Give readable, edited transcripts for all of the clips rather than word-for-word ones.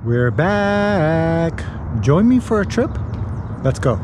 We're back. Join me for a trip? Let's go.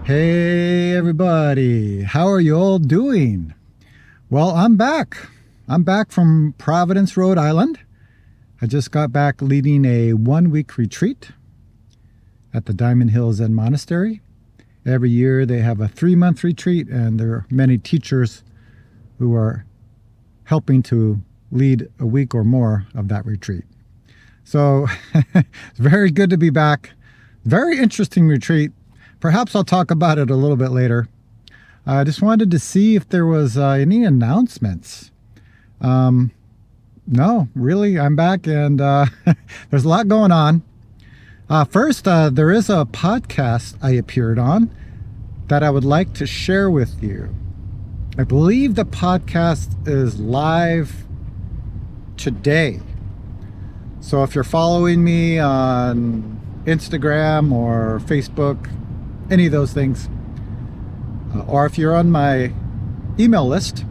Hey everybody, how are you all doing? Well, I'm back. I'm back from Providence, Rhode Island. I just got back leading a 1-week retreat at the Diamond Hill Zen Monastery. Every year they have a 3-month retreat, and there are many teachers who are helping to lead a week or more of that retreat. So it's very good to be back. Very interesting retreat. Perhaps I'll talk about it a little bit later. I just wanted to see if there was any announcements. No, really, I'm back, and there's a lot going on. First, there is a podcast I appeared on that I would like to share with you. I believe the podcast is live today. So if you're following me on Instagram or Facebook, any of those things, or if you're on my email list,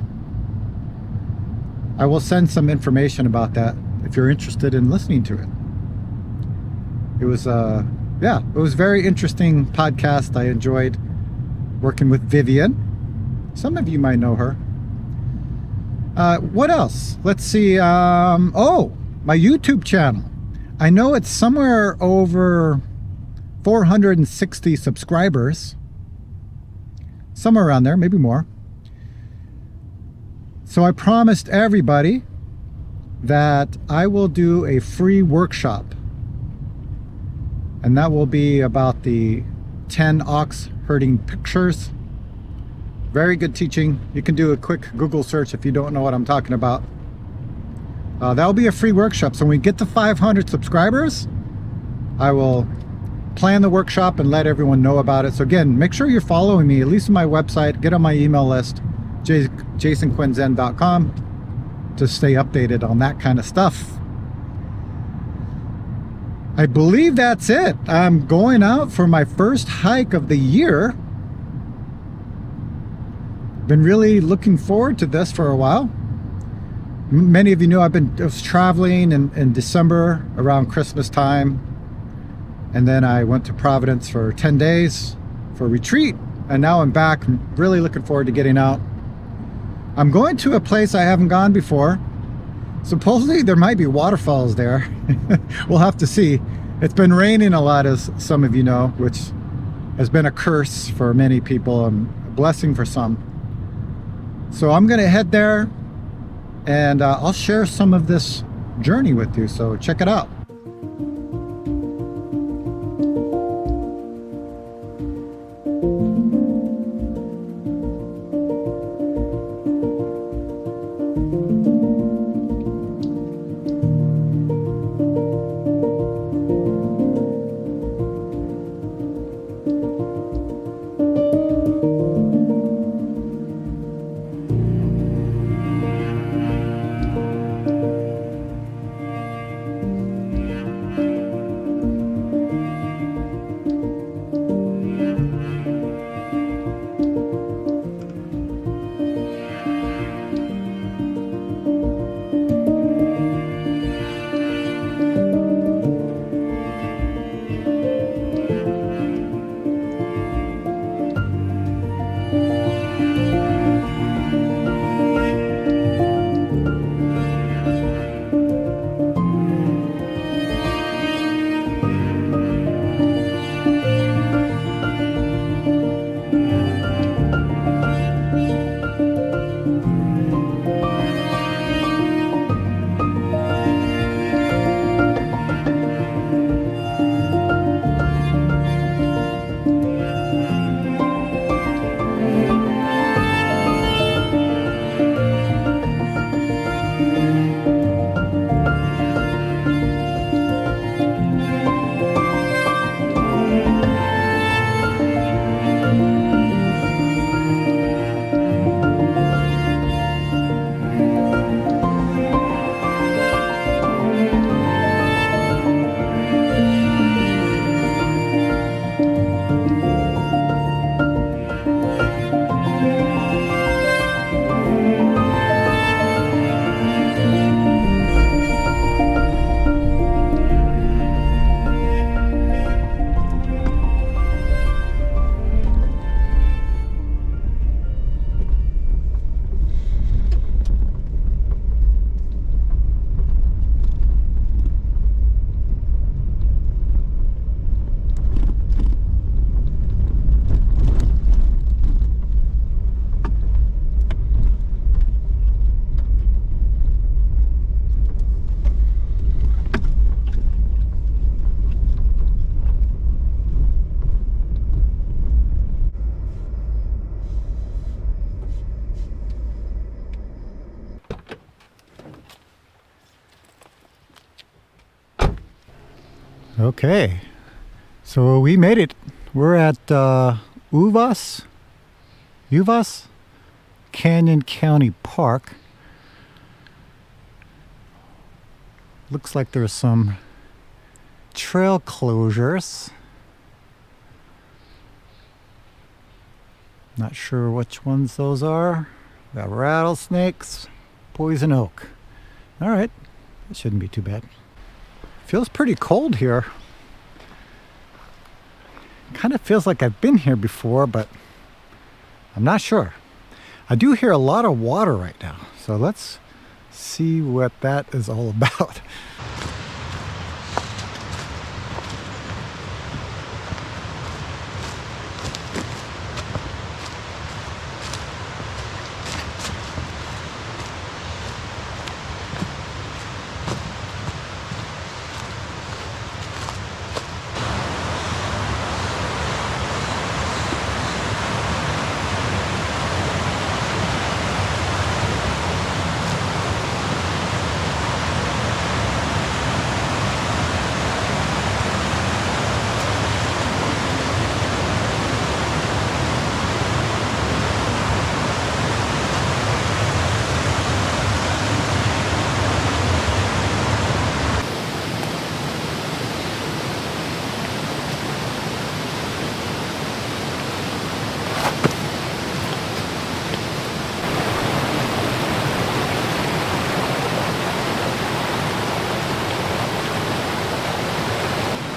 I will send some information about that if you're interested in listening to it. It was it was a very interesting podcast. I enjoyed working with Vivian. Some of you might know her. What else? Let's see. Oh, my YouTube channel. I know it's somewhere over 460 subscribers, somewhere around there, maybe more. So I promised everybody that I will do a free workshop, and that will be about the 10 ox herding pictures. Very good teaching. You can do a quick Google search if you don't know what I'm talking about. That will be a free workshop. So when we get to 500 subscribers, I will plan the workshop and let everyone know about it. So again, make sure you're following me, at least on my website. Get on my email list, jasonquinnzen.com, to stay updated on that kind of stuff. I believe that's it. I'm going out for my first hike of the year. Been really looking forward to this for a while. Many of you know I was traveling in December around Christmas time. And then I went to Providence for 10 days for a retreat. And now I'm back. I'm really looking forward to getting out. I'm going to a place I haven't gone before. Supposedly there might be waterfalls there. We'll have to see. It's been raining a lot, as some of you know, which has been a curse for many people and a blessing for some. So I'm going to head there, and I'll share some of this journey with you. So check it out. Okay, so we made it. We're at Uvas Canyon County Park. Looks like there's some trail closures. Not sure which ones those are. We got rattlesnakes, poison oak. All right, that shouldn't be too bad. Feels pretty cold here. Kind of feels like I've been here before, but I'm not sure. I do hear a lot of water right now, so let's see what that is all about.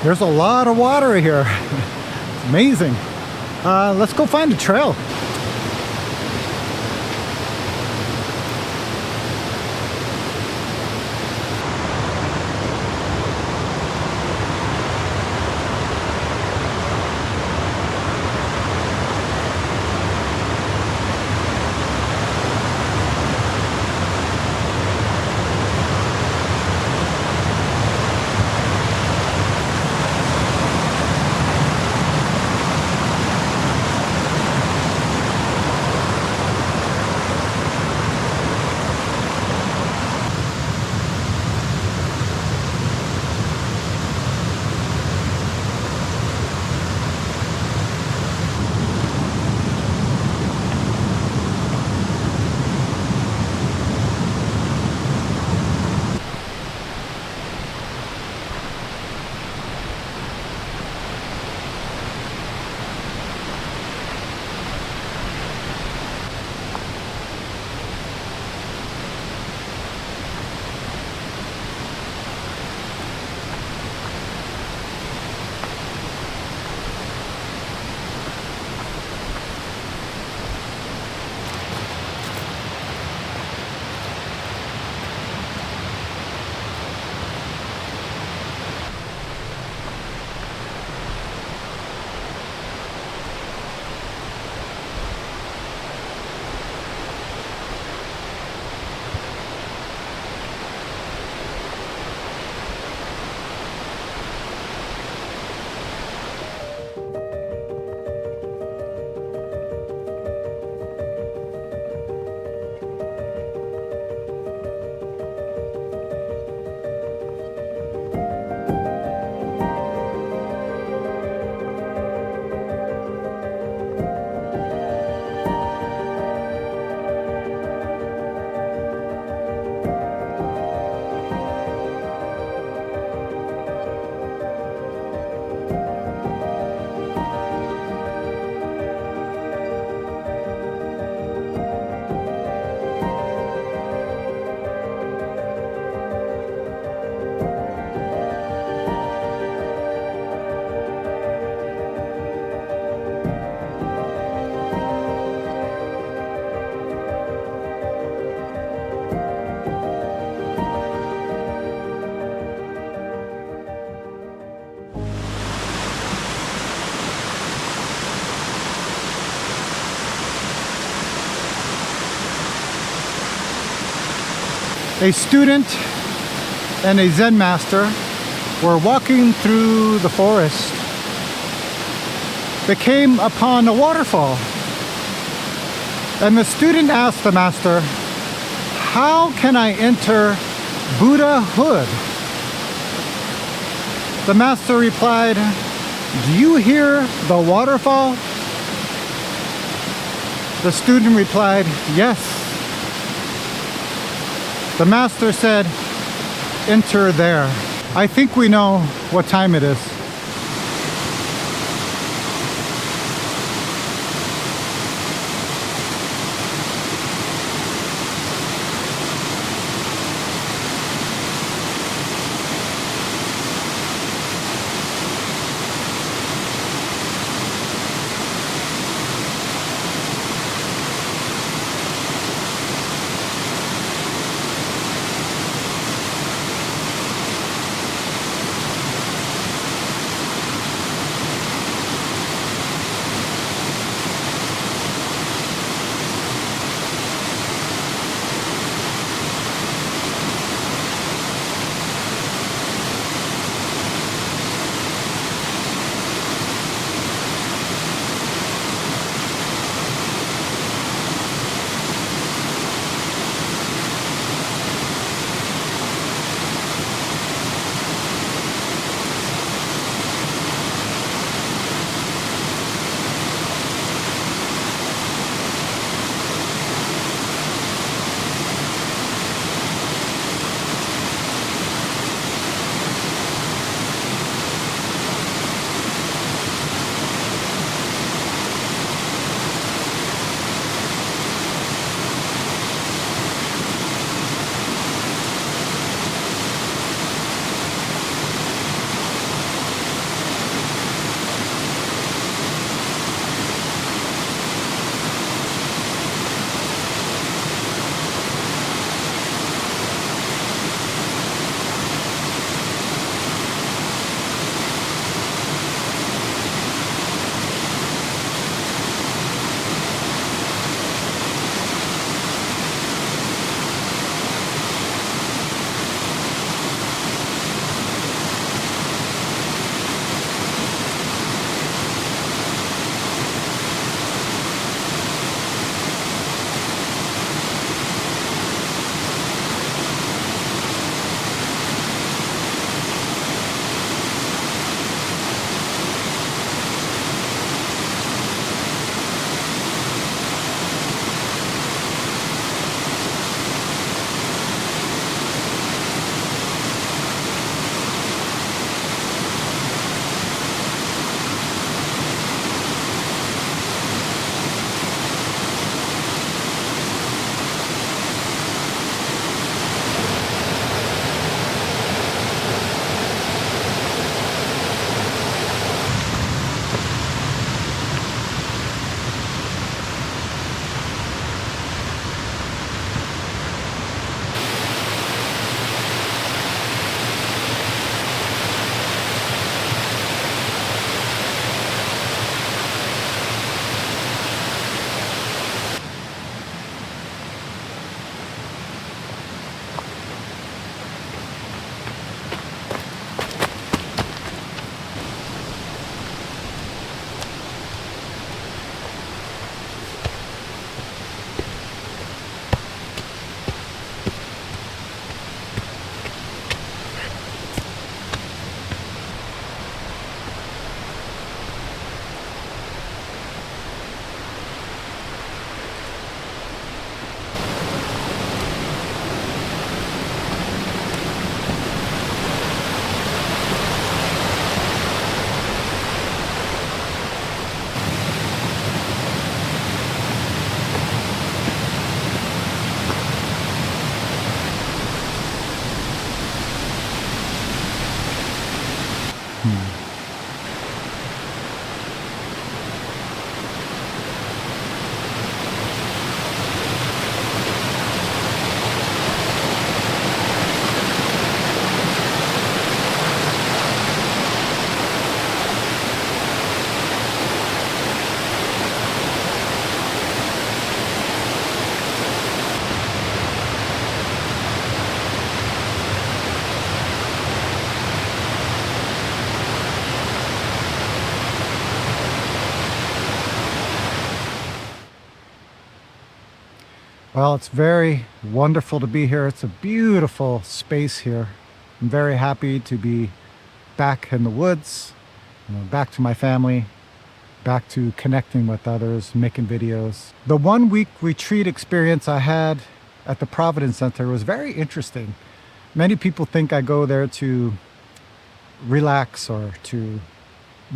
There's a lot of water here. It's amazing. Let's go find a trail. A student and a Zen master were walking through the forest. They came upon a waterfall, and the student asked the master, "How can I enter Buddhahood?" The master replied, "Do you hear the waterfall?" The student replied, "Yes." The master said, "Enter there." I think we know what time it is. Well, it's very wonderful to be here. It's a beautiful space here. I'm very happy to be back in the woods, back to my family, back to connecting with others, making videos. The 1 week retreat experience I had at the Providence Center was very interesting. Many people think I go there to relax or to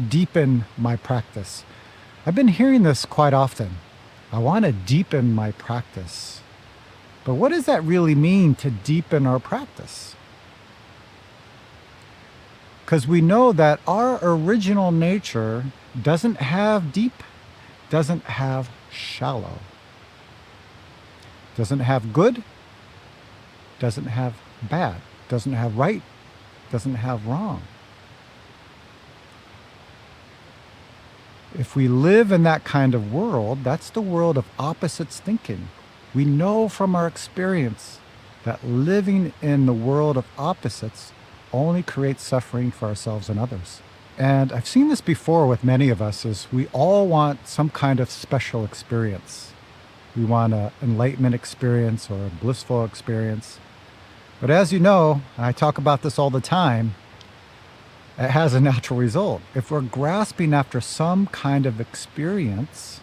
deepen my practice. I've been hearing this quite often. I want to deepen my practice. But what does that really mean, to deepen our practice? Because we know that our original nature doesn't have deep, doesn't have shallow, doesn't have good, doesn't have bad, doesn't have right, doesn't have wrong. If we live in that kind of world, that's the world of opposites thinking. We know from our experience that living in the world of opposites only creates suffering for ourselves and others. And I've seen this before with many of us, is we all want some kind of special experience. We want an enlightenment experience or a blissful experience. But as you know, and I talk about this all the time, it has a natural result. If we're grasping after some kind of experience,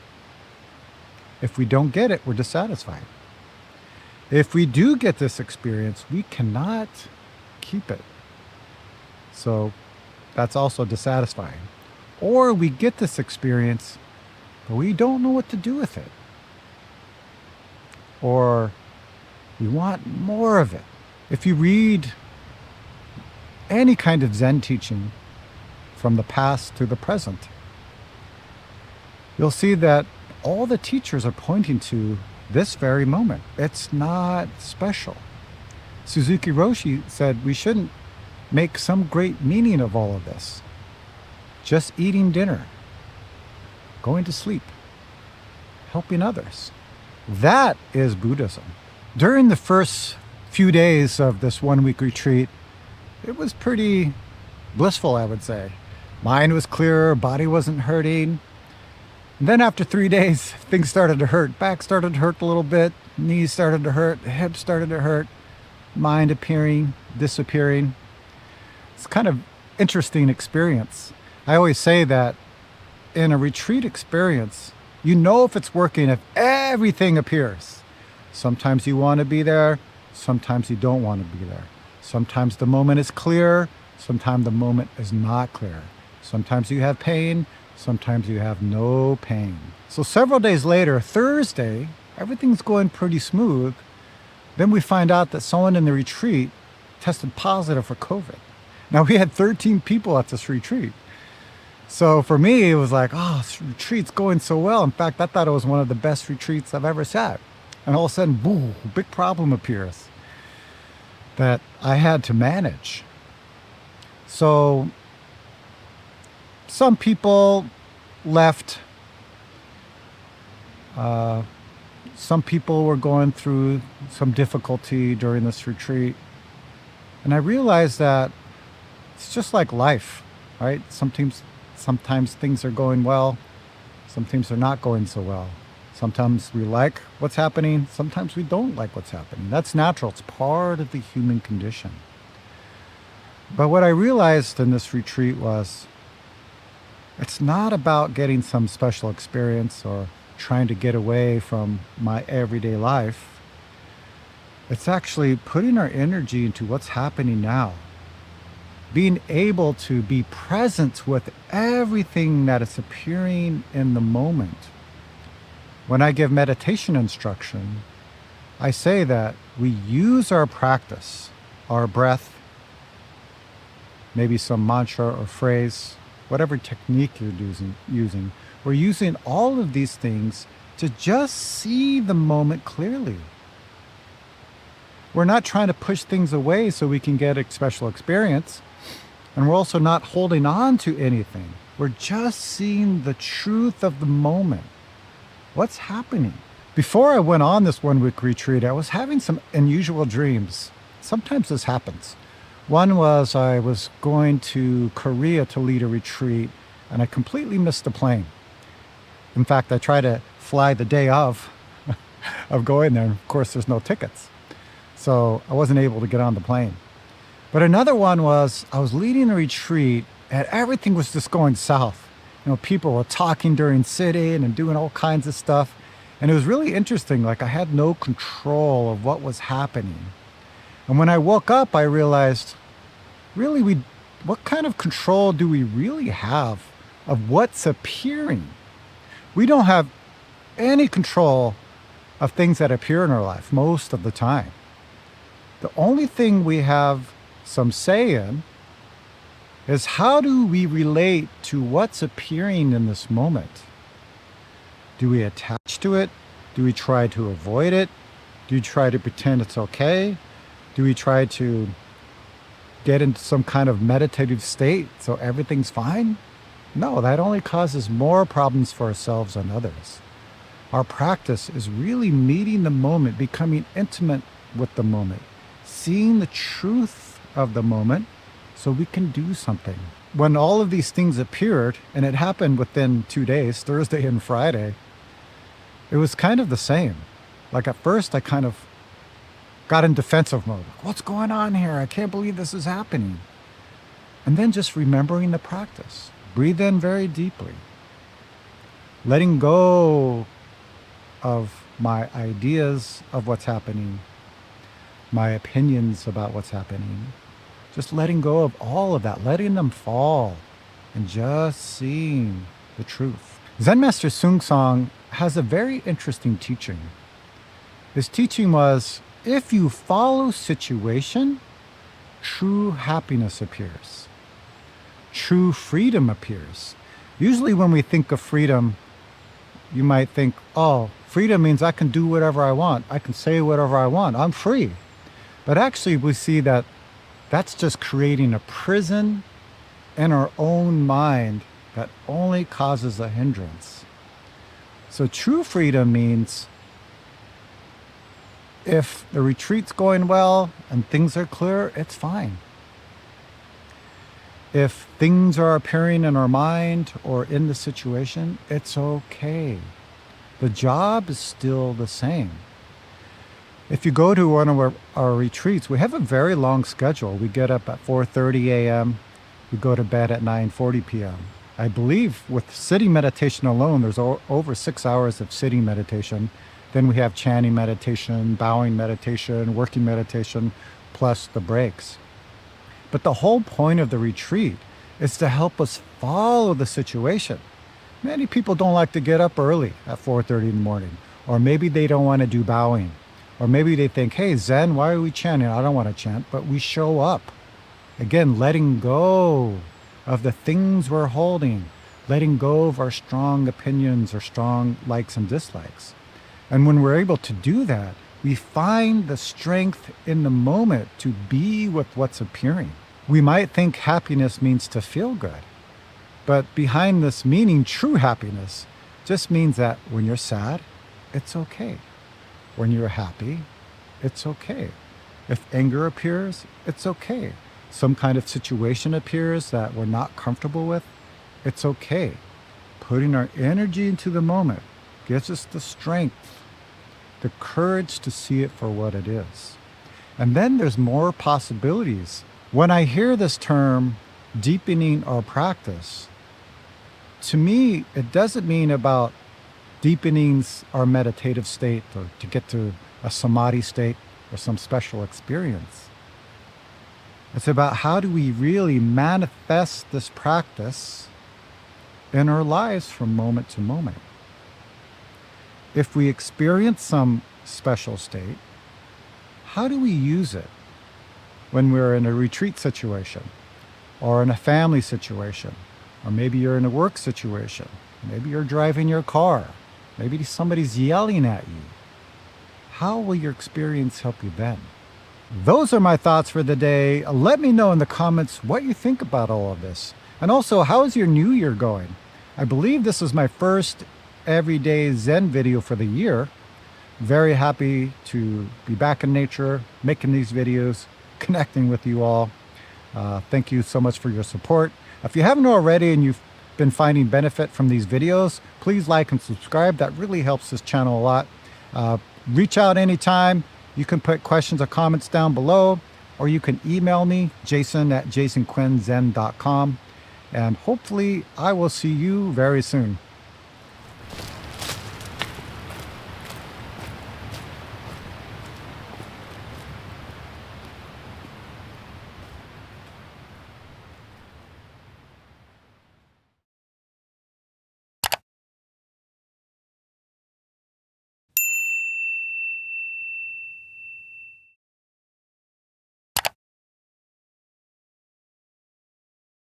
if we don't get it, we're dissatisfied. If we do get this experience, we cannot keep it. So that's also dissatisfying. Or we get this experience, but we don't know what to do with it. Or we want more of it. If you read any kind of Zen teaching from the past to the present, you'll see that all the teachers are pointing to this very moment. It's not special. Suzuki Roshi said we shouldn't make some great meaning of all of this. Just eating dinner, going to sleep, helping others. That is Buddhism. During the first few days of this 1 week retreat, it was pretty blissful, I would say. Mind was clearer, body wasn't hurting. And then after 3 days, things started to hurt. Back started to hurt a little bit, knees started to hurt, hips started to hurt, mind appearing, disappearing. It's kind of interesting experience. I always say that in a retreat experience, you know if it's working if everything appears. Sometimes you want to be there, sometimes you don't want to be there. Sometimes the moment is clear, sometimes the moment is not clear. Sometimes you have pain, sometimes you have no pain. So several days later, Thursday, everything's going pretty smooth. Then we find out that someone in the retreat tested positive for COVID. Now, we had 13 people at this retreat. So for me, it was like, oh, this retreat's going so well. In fact, I thought it was one of the best retreats I've ever sat. And all of a sudden, boom, a big problem appears that I had to manage. So some people left. Some people were going through some difficulty during this retreat. And I realized that it's just like life, right? Sometimes things are going well. Sometimes they're not going so well. Sometimes we like what's happening. Sometimes we don't like what's happening. That's natural. It's part of the human condition. But what I realized in this retreat was it's not about getting some special experience or trying to get away from my everyday life. It's actually putting our energy into what's happening now. Being able to be present with everything that is appearing in the moment. When I give meditation instruction, I say that we use our practice, our breath, maybe some mantra or phrase, whatever technique you're using. We're using all of these things to just see the moment clearly. We're not trying to push things away so we can get a special experience. And we're also not holding on to anything. We're just seeing the truth of the moment. What's happening? Before I went on this 1 week retreat, I was having some unusual dreams. Sometimes this happens. One was I was going to Korea to lead a retreat, and I completely missed the plane. In fact, I tried to fly the day of going there. Of course, there's no tickets. So I wasn't able to get on the plane. But another one was I was leading a retreat and everything was just going south. People were talking during sitting and doing all kinds of stuff. And it was really interesting. Like I had no control of what was happening. And when I woke up, I realized, really, what kind of control do we really have of what's appearing? We don't have any control of things that appear in our life most of the time. The only thing we have some say in is how do we relate to what's appearing in this moment? Do we attach to it? Do we try to avoid it? Do we try to pretend it's okay? Do we try to get into some kind of meditative state so everything's fine? No, that only causes more problems for ourselves and others. Our practice is really meeting the moment, becoming intimate with the moment, seeing the truth of the moment so we can do something. When all of these things appeared, and it happened within 2 days, Thursday and Friday, it was kind of the same. Like at first I kind of got in defensive mode. What's going on here? I can't believe this is happening. And then just remembering the practice. Breathe in very deeply. Letting go of my ideas of what's happening, my opinions about what's happening. Just letting go of all of that, letting them fall, and just seeing the truth. Zen Master Seung Song has a very interesting teaching. His teaching was, if you follow situation, true happiness appears. True freedom appears. Usually when we think of freedom, you might think, oh, freedom means I can do whatever I want. I can say whatever I want. I'm free. But actually we see that that's just creating a prison in our own mind that only causes a hindrance. So true freedom means if the retreat's going well and things are clear, it's fine. If things are appearing in our mind or in the situation, it's okay. The job is still the same. If you go to one of our retreats, we have a very long schedule. We get up at 4:30 a.m. We go to bed at 9:40 p.m. I believe with sitting meditation alone, there's over 6 hours of sitting meditation. Then we have chanting meditation, bowing meditation, working meditation, plus the breaks. But the whole point of the retreat is to help us follow the situation. Many people don't like to get up early at 4:30 in the morning, or maybe they don't want to do bowing, or maybe they think, hey, Zen, why are we chanting? I don't want to chant, but we show up. Again, letting go of the things we're holding, letting go of our strong opinions or strong likes and dislikes. And when we're able to do that, we find the strength in the moment to be with what's appearing. We might think happiness means to feel good, but behind this meaning, true happiness just means that when you're sad, it's okay. When you're happy, it's okay. If anger appears, it's okay. Some kind of situation appears that we're not comfortable with, it's okay. Putting our energy into the moment gives us the strength, the courage to see it for what it is. And then there's more possibilities. When I hear this term, deepening our practice, to me, it doesn't mean about deepening our meditative state or to get to a samadhi state or some special experience. It's about how do we really manifest this practice in our lives from moment to moment. If we experience some special state, how do we use it when we're in a retreat situation or in a family situation, or maybe you're in a work situation, maybe you're driving your car, maybe somebody's yelling at you? How will your experience help you then? Those are my thoughts for the day. Let me know in the comments what you think about all of this. And also, how is your new year going? I believe this is my first everyday Zen video for the year. Very happy to be back in nature, making these videos, connecting with you all. Thank you so much for your support. If you haven't already and you've been finding benefit from these videos, please like and subscribe. That really helps this channel a lot. Reach out anytime. You can put questions or comments down below. or you can email me, jason@jasonquinnzen.com, and hopefully I will see you very soon.